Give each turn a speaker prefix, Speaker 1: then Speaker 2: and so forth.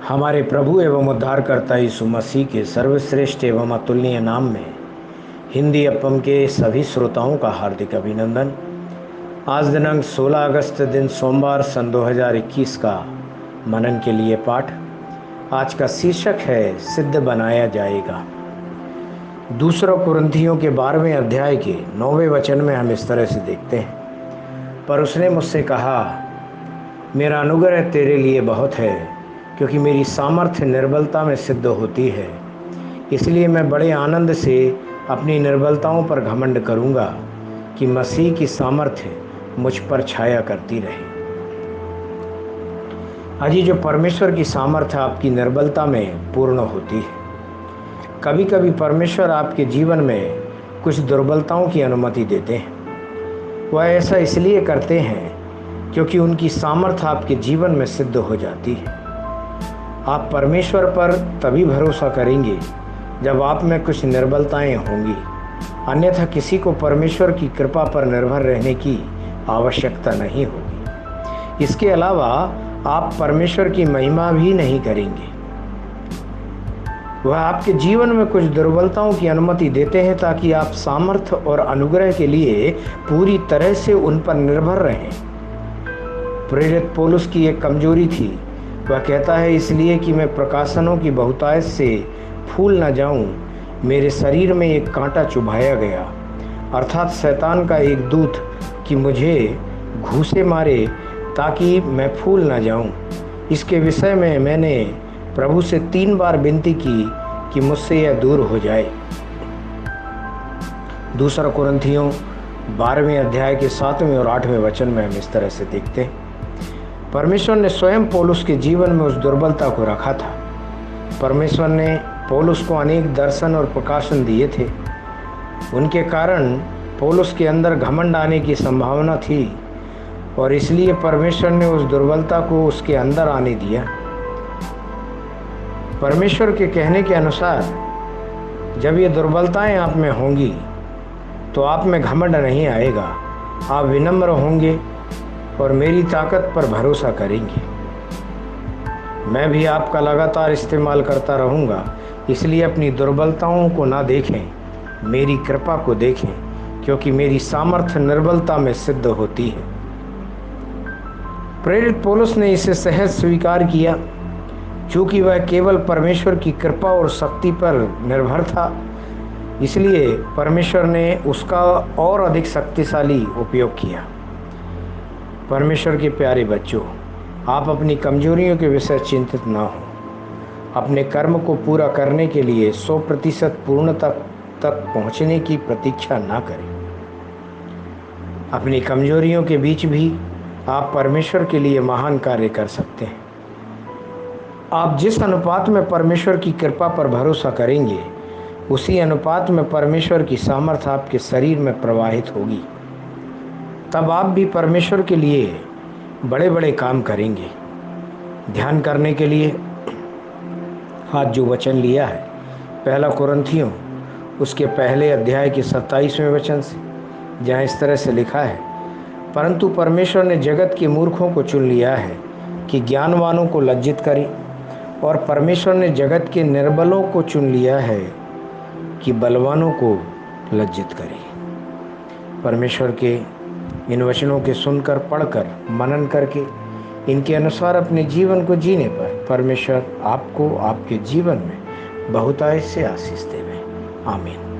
Speaker 1: हमारे प्रभु एवं उद्धारकर्ता यीशु मसीह के सर्वश्रेष्ठ एवं अतुलनीय नाम में हिंदी अपम के सभी श्रोताओं का हार्दिक अभिनंदन। आज दिनांक 16 अगस्त दिन सोमवार सन 2021 का मनन के लिए पाठ। आज का शीर्षक है सिद्ध बनाया जाएगा। दूसरा कुरिन्थियों के 12वें अध्याय के 9वें वचन में हम इस तरह से देखते हैं, पर उसने मुझसे कहा, मेरा अनुग्रह तेरे लिए बहुत है, क्योंकि मेरी सामर्थ्य निर्बलता में सिद्ध होती है। इसलिए मैं बड़े आनंद से अपनी निर्बलताओं पर घमंड करूंगा, कि मसीह की सामर्थ्य मुझ पर छाया करती रहे। अजी जो परमेश्वर की सामर्थ्य आपकी निर्बलता में पूर्ण होती है। कभी कभी परमेश्वर आपके जीवन में कुछ दुर्बलताओं की अनुमति देते हैं। वह ऐसा इसलिए करते हैं क्योंकि उनकी सामर्थ्य आपके जीवन में सिद्ध हो जाती है। आप परमेश्वर पर तभी भरोसा करेंगे जब आप में कुछ निर्बलताएं होंगी, अन्यथा किसी को परमेश्वर की कृपा पर निर्भर रहने की आवश्यकता नहीं होगी। इसके अलावा आप परमेश्वर की महिमा भी नहीं करेंगे। वह आपके जीवन में कुछ दुर्बलताओं की अनुमति देते हैं ताकि आप सामर्थ्य और अनुग्रह के लिए पूरी तरह से उन पर निर्भर रहें। प्रेरित पौलुस की एक कमजोरी थी। वह कहता है, इसलिए कि मैं प्रकाशनों की बहुतायत से फूल न जाऊं, मेरे शरीर में एक कांटा चुभाया गया, अर्थात शैतान का एक दूत, कि मुझे घूंसे मारे ताकि मैं फूल न जाऊं। इसके विषय में मैंने प्रभु से 3 बार विनती की कि मुझसे यह दूर हो जाए। दूसरा कुरिन्थियों 12वें अध्याय के 7वें और 8वें वचन में हम इस तरह से देखते हैं, परमेश्वर ने स्वयं पौलुस के जीवन में उस दुर्बलता को रखा था। परमेश्वर ने पौलुस को अनेक दर्शन और प्रकाशन दिए थे। उनके कारण पौलुस के अंदर घमंड आने की संभावना थी, और इसलिए परमेश्वर ने उस दुर्बलता को उसके अंदर आने दिया। परमेश्वर के कहने के अनुसार जब ये दुर्बलताएं आप में होंगी तो आप में घमंड नहीं आएगा। आप विनम्र होंगे और मेरी ताकत पर भरोसा करेंगे। मैं भी आपका लगातार इस्तेमाल करता रहूँगा, इसलिए अपनी दुर्बलताओं को ना देखें, मेरी कृपा को देखें, क्योंकि मेरी सामर्थ्य निर्बलता में सिद्ध होती है। प्रेरित पौलुस ने इसे सहज स्वीकार किया, चूँकि वह केवल परमेश्वर की कृपा और शक्ति पर निर्भर था। इसलिए परमेश्वर ने उसका और अधिक शक्तिशाली उपयोग किया। परमेश्वर के प्यारे बच्चों, आप अपनी कमजोरियों के विषय चिंतित ना हो। अपने कर्म को पूरा करने के लिए 100% पूर्णता तक पहुंचने की प्रतीक्षा ना करें। अपनी कमजोरियों के बीच भी आप परमेश्वर के लिए महान कार्य कर सकते हैं। आप जिस अनुपात में परमेश्वर की कृपा पर भरोसा करेंगे, उसी अनुपात में परमेश्वर की सामर्थ्य आपके शरीर में प्रवाहित होगी। तब आप भी परमेश्वर के लिए बड़े बड़े काम करेंगे। ध्यान करने के लिए आज जो वचन लिया है, पहला कुरिन्थियों उसके पहले अध्याय के 27वें वचन से, जहाँ इस तरह से लिखा है, परंतु परमेश्वर ने जगत के मूर्खों को चुन लिया है कि ज्ञानवानों को लज्जित करे, और परमेश्वर ने जगत के निर्बलों को चुन लिया है कि बलवानों को लज्जित करे। परमेश्वर के इन वचनों के सुनकर, पढ़कर, मनन करके इनके अनुसार अपने जीवन को जीने पर परमेश्वर आपको आपके जीवन में बहुतायत से आशीष देवे। आमीन।